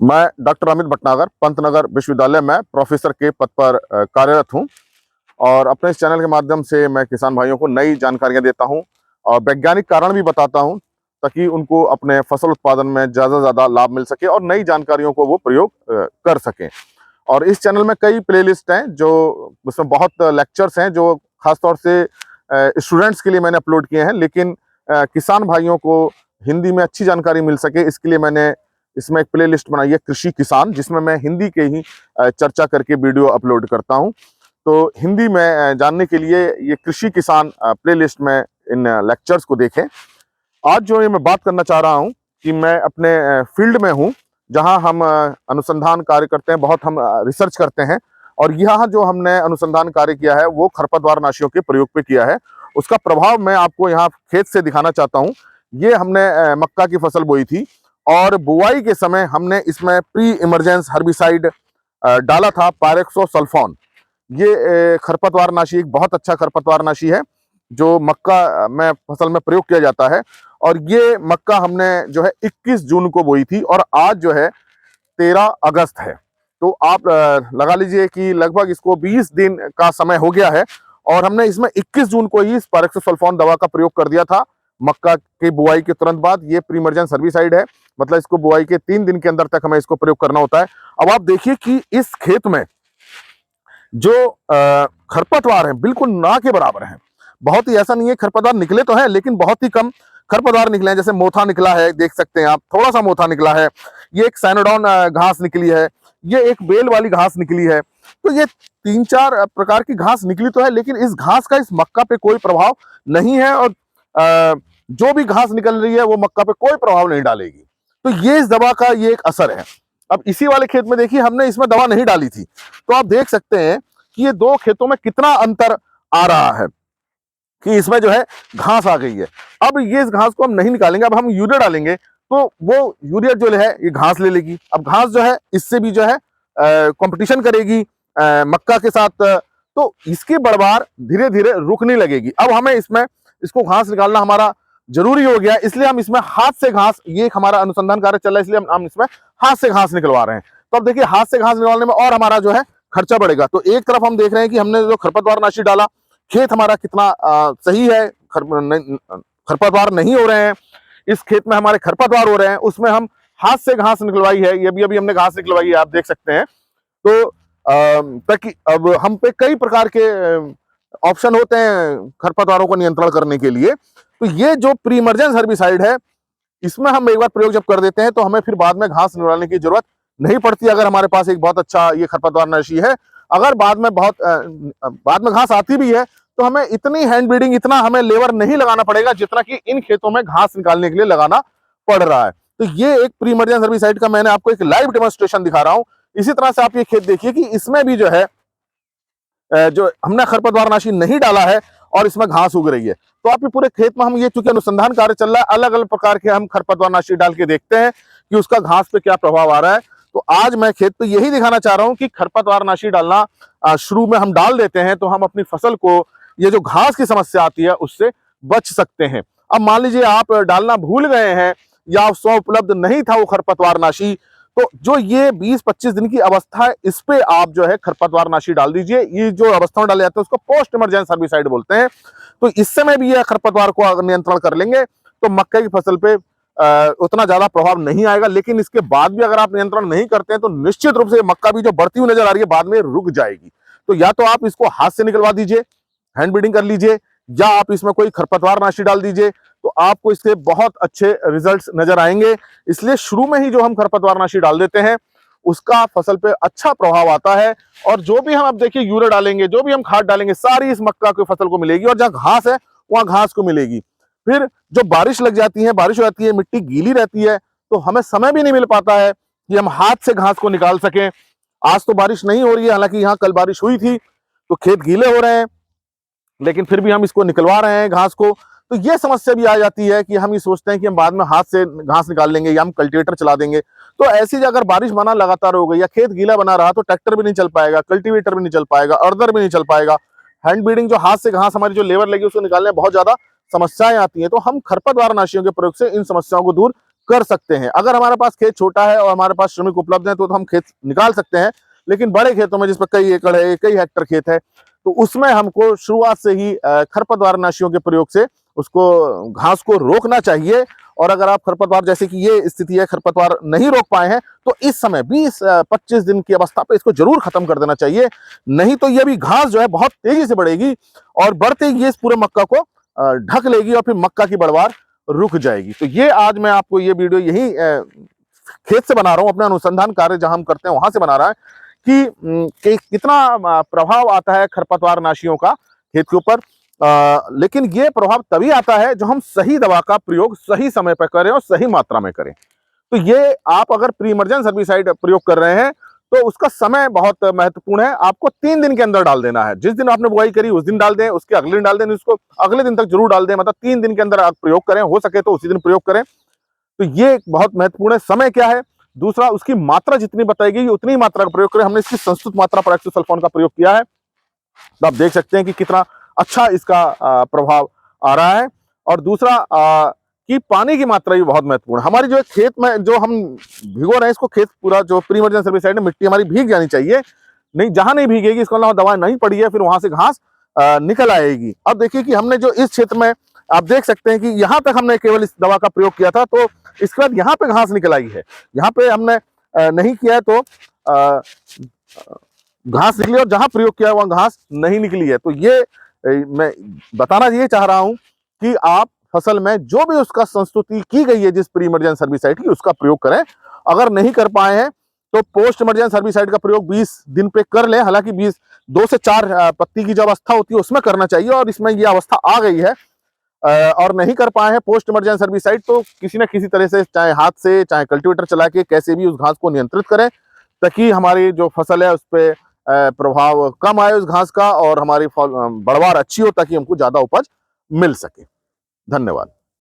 मैं डॉक्टर अमित भटनागर पंतनगर विश्वविद्यालय में प्रोफेसर के पद पर कार्यरत हूं और अपने इस चैनल के माध्यम से मैं किसान भाइयों को नई जानकारियां देता हूं और वैज्ञानिक कारण भी बताता हूं ताकि उनको अपने फसल उत्पादन में ज़्यादा से ज़्यादा लाभ मिल सके और नई जानकारियों को वो प्रयोग कर सकें। और इस चैनल में कई प्लेलिस्ट हैं जो उसमें बहुत लेक्चर्स हैं जो खासतौर से स्टूडेंट्स के लिए मैंने अपलोड किए हैं, लेकिन किसान भाइयों को हिंदी में अच्छी जानकारी मिल सके इसके लिए मैंने इसमें एक प्लेलिस्ट बनाई है कृषि किसान, जिसमें मैं हिंदी के ही चर्चा करके वीडियो अपलोड करता हूं। तो हिंदी में जानने के लिए ये कृषि किसान प्लेलिस्ट में इन लेक्चर्स को देखें। आज जो ये मैं बात करना चाह रहा हूं कि मैं अपने फील्ड में हूं जहां हम अनुसंधान कार्य करते हैं, बहुत हम रिसर्च करते हैं और यहाँ जो हमने अनुसंधान कार्य किया है वो खरपतवार नाशियों के प्रयोग पे किया है। उसका प्रभाव मैं आपको यहाँ खेत से दिखाना चाहता हूँ। ये हमने मक्का की फसल बोई थी और बुआई के समय हमने इसमें प्री इमरजेंस हर्बिसाइड डाला था, पायरेक्सोसल्फोन। ये खरपतवार नाशी एक बहुत अच्छा खरपतवार नाशी है जो मक्का में फसल में प्रयोग किया जाता है। और ये मक्का हमने जो है 21 जून को बोई थी और आज जो है 13 अगस्त है। तो आप लगा लीजिए कि लगभग इसको 20 दिन का समय हो गया है और हमने इसमें 21 जून को ही पायरेक्सोसल्फोन दवा का प्रयोग कर दिया था मक्का की बुआई के तुरंत बाद। ये प्री इमरजेंस हर्बिसाइड है, मतलब इसको बुआई के 3 दिन के अंदर तक हमें इसको प्रयोग करना होता है। अब आप देखिए कि इस खेत में जो खरपतवार है बिल्कुल ना के बराबर है। बहुत ही ऐसा नहीं है, खरपतवार निकले तो है लेकिन बहुत ही कम खरपतवार निकले हैं। जैसे मोथा निकला है, देख सकते हैं आप, थोड़ा सा मोथा निकला है। ये एक सैनोडॉन घास निकली है, ये एक बेल वाली घास निकली है। तो ये 3-4 प्रकार की घास निकली तो है, लेकिन इस घास का इस मक्का पे कोई प्रभाव नहीं है और जो भी घास निकल रही है वो मक्का पे कोई प्रभाव नहीं डालेगी। तो ये इस दवा का ये एक असर है। अब इसी वाले खेत में देखिए हमने इसमें दवा नहीं डाली थी, तो आप देख सकते हैं कि ये दो खेतों में कितना अंतर आ रहा है कि इसमें जो है घास आ गई है। अब ये इस घास को हम नहीं निकालेंगे, अब हम यूरिया डालेंगे तो वो यूरिया जो है ये घास ले लेगी। अब घास जो है इससे भी जो है कंपटीशन करेगी मक्का के साथ, तो इसकी बढ़वार धीरे धीरे रुकने लगेगी। अब हमें इसमें इसको घास निकालना हमारा जरूरी हो गया, इसलिए हम इसमें हाथ से घास, ये हमारा अनुसंधान कार्य चल रहा है इसलिए हम इसमें हाथ से घास निकलवा रहे हैं। तो अब देखिए हाथ से घास निकालने में और हमारा जो है खर्चा बढ़ेगा। तो एक तरफ हम देख रहे हैं कि हमने जो खरपतवार नाशी डाला, खेत हमारा कितना सही है, खरपतवार नहीं हो रहे हैं। इस खेत में हमारे खरपतवार हो रहे हैं, उसमें हम हाथ से घास निकलवाई है, ये भी अभी हमने घास निकलवाई है, आप देख सकते हैं। तो ताकि अब हम पे कई प्रकार के ऑप्शन होते हैं खरपतवारों को नियंत्रण करने के लिए। तो ये जो प्री इमरजेंस हर्बिसाइड है, इसमें हम एक बार प्रयोग जब कर देते हैं तो हमें फिर बाद में घास निकालने की जरूरत नहीं पड़ती, अगर हमारे पास एक बहुत अच्छा ये खरपतवार नाशी है। अगर बाद में घास आती भी है तो हमें इतनी हैंड ब्रीडिंग, इतना हमें लेबर नहीं लगाना पड़ेगा जितना कि इन खेतों में घास निकालने के लिए लगाना पड़ रहा है। तो ये एक प्री इमरजेंस हर्बिसाइड का मैंने आपको एक लाइव डेमोन्स्ट्रेशन दिखा रहा हूं। इसी तरह से आप ये खेत देखिए कि इसमें भी जो है जो हमने खरपतवार नाशी नहीं डाला है और इसमें घास उग रही है। तो आप ये पूरे खेत में हम ये, चूंकि अनुसंधान कार्य चल रहा है, अलग अलग प्रकार के हम खरपतवार नाशी डाल के देखते हैं कि उसका घास पे क्या प्रभाव आ रहा है। तो आज मैं खेत पे यही दिखाना चाह रहा हूं कि खरपतवार नाशी डालना शुरू में हम डाल देते हैं तो हम अपनी फसल को, ये जो घास की समस्या आती है उससे बच सकते हैं। अब मान लीजिए आप डालना भूल गए हैं या उसमें उपलब्ध नहीं था वो खरपतवार नाशी, तो जो ये 20-25 दिन की अवस्था है इस पे आप जो है खरपतवार नाशी डाल दीजिए। ये जो अवस्था में डाले जाते हैं उसको पोस्ट इमरजेंस हर्बिसाइड बोलते हैं। तो इस समय भी ये खरपतवार को अगर नियंत्रण कर लेंगे तो मक्के की फसल पे उतना ज्यादा प्रभाव नहीं आएगा, लेकिन इसके बाद भी अगर आप नियंत्रण नहीं करते हैं तो निश्चित रूप से मक्का भी जो बढ़ती हुई नजर आ रही है बाद में रुक जाएगी। तो या तो आप इसको हाथ से निकलवा दीजिए, हैंड ब्रीडिंग कर लीजिए, या आप इसमें कोई खरपतवार नाशी डाल दीजिए, तो आपको इसके बहुत अच्छे रिजल्ट्स नजर आएंगे। इसलिए शुरू में ही जो हम खरपतवार नाशी डाल देते हैं उसका फसल पे अच्छा प्रभाव आता है। और जो भी हम, अब देखिए यूरिया डालेंगे, जो भी हम खाद डालेंगे, सारी इस मक्का की फसल को मिलेगी और जहां घास है वहां घास को मिलेगी। फिर जो बारिश लग जाती है, बारिश हो जाती है, मिट्टी गीली रहती है, तो हमें समय भी नहीं मिल पाता है कि हम हाथ से घास को निकाल सकें। आज तो बारिश नहीं हो रही है, हालांकि यहाँ कल बारिश हुई थी तो खेत गीले हो रहे हैं, लेकिन फिर भी हम इसको निकलवा रहे हैं घास को। तो ये समस्या भी आ जाती है कि हम ये सोचते हैं कि हम बाद में हाथ से घास निकाल लेंगे या हम कल्टीवेटर चला देंगे। तो ऐसी अगर बारिश बना लगातार हो गई या खेत गीला बना रहा तो ट्रैक्टर भी नहीं चल पाएगा, कल्टीवेटर भी नहीं चल पाएगा, अर्दर भी नहीं चल पाएगा। हैंड ब्रीडिंग, जो हाथ से घास हमारी जो लेबर लगी उसको निकालने में बहुत ज्यादा समस्याएं आती हैं। तो हम खरपतवार नाशियों के प्रयोग से इन समस्याओं को दूर कर सकते हैं। अगर हमारे पास खेत छोटा है और हमारे पास श्रमिक उपलब्ध है तो हम खेत निकाल सकते हैं, लेकिन बड़े खेतों में जिस पर कई एकड़ है, कई हेक्टेयर खेत है, तो उसमें हमको शुरुआत से ही खरपतवार नाशियों के प्रयोग से उसको घास को रोकना चाहिए। और अगर आप खरपतवार, जैसे कि ये स्थिति है, खरपतवार नहीं रोक पाए हैं, तो इस समय 20-25 दिन की अवस्था पे इसको जरूर खत्म कर देना चाहिए। नहीं तो ये भी घास जो है बहुत तेजी से बढ़ेगी और बढ़ते ही ये इस पूरे मक्का को ढक लेगी और फिर मक्का की बढ़वार रुक जाएगी। तो ये आज मैं आपको ये वीडियो यही खेत से बना रहा हूं, अपने अनुसंधान कार्य जहां हम करते हैं वहां से बना रहा है कि कितना प्रभाव आता है खरपतवार नाशियों का खेत के ऊपर। लेकिन ये प्रभाव तभी आता है जो हम सही दवा का प्रयोग सही समय पर करें और सही मात्रा में करें। तो ये आप अगर प्री इमर्जेंस हर्बिसाइड प्रयोग कर रहे हैं तो उसका समय बहुत महत्वपूर्ण है। आपको 3 दिन के अंदर डाल देना है। जिस दिन आपने बुआई करी उस दिन डाल दें, उसके अगले दिन डाल दें, उसको अगले दिन तक जरूर डाल दें। मतलब 3 दिन के अंदर आप प्रयोग करें, हो सके तो उसी दिन प्रयोग करें। तो ये बहुत महत्वपूर्ण है। समय क्या है, दूसरा उसकी मात्रा जितनी बताई गई उतनी मात्रा का प्रयोग करें। हमने इसकी संस्तुत मात्रा पेरोक्सीसल्फोन का प्रयोग किया है, तो आप देख सकते हैं कि कितना अच्छा इसका प्रभाव आ रहा है। और दूसरा कि पानी की मात्रा भी बहुत महत्वपूर्ण है। हमारी जो खेत में जो हम भिगो रहे हैं इसको, खेत पूरा जो प्री इमर्जेंस हर्बिसाइड है, मिट्टी हमारी भीग जानी चाहिए। नहीं, जहां नहीं भीगेगी, इसको अलावा दवा नहीं पड़ी है, फिर वहां से घास निकल आएगी। अब देखिए कि हमने जो इस क्षेत्र में, आप देख सकते हैं कि यहां तक हमने केवल इस दवा का प्रयोग किया था, तो इसके बाद यहाँ पे घास निकल आई है। यहाँ पे हमने नहीं किया है तो घास निकली, और जहां प्रयोग किया है वहां घास नहीं निकली है। तो ये मैं बताना ये चाह रहा हूं कि आप फसल में जो भी उसका संस्तुति की गई है जिस प्री इमर्जेंस हर्बिसाइड की, उसका प्रयोग करें। अगर नहीं कर पाए हैं तो पोस्ट इमर्जेंस हर्बिसाइड का प्रयोग 20 दिन पे कर लें। हालांकि 2 से 4 पत्ती की जो अवस्था होती है उसमें करना चाहिए, और इसमें ये अवस्था आ गई है। और नहीं कर पाए हैं पोस्ट इमर्जेंस हर्बिसाइड, तो किसी न किसी तरह से, चाहे हाथ से चाहे कल्टीवेटर चला के, कैसे भी उस घास को नियंत्रित करें, ताकि हमारी जो फसल है उस पर प्रभाव कम आए उस घास का, और हमारी बढ़वार अच्छी हो ताकि हमको ज्यादा उपज मिल सके। धन्यवाद।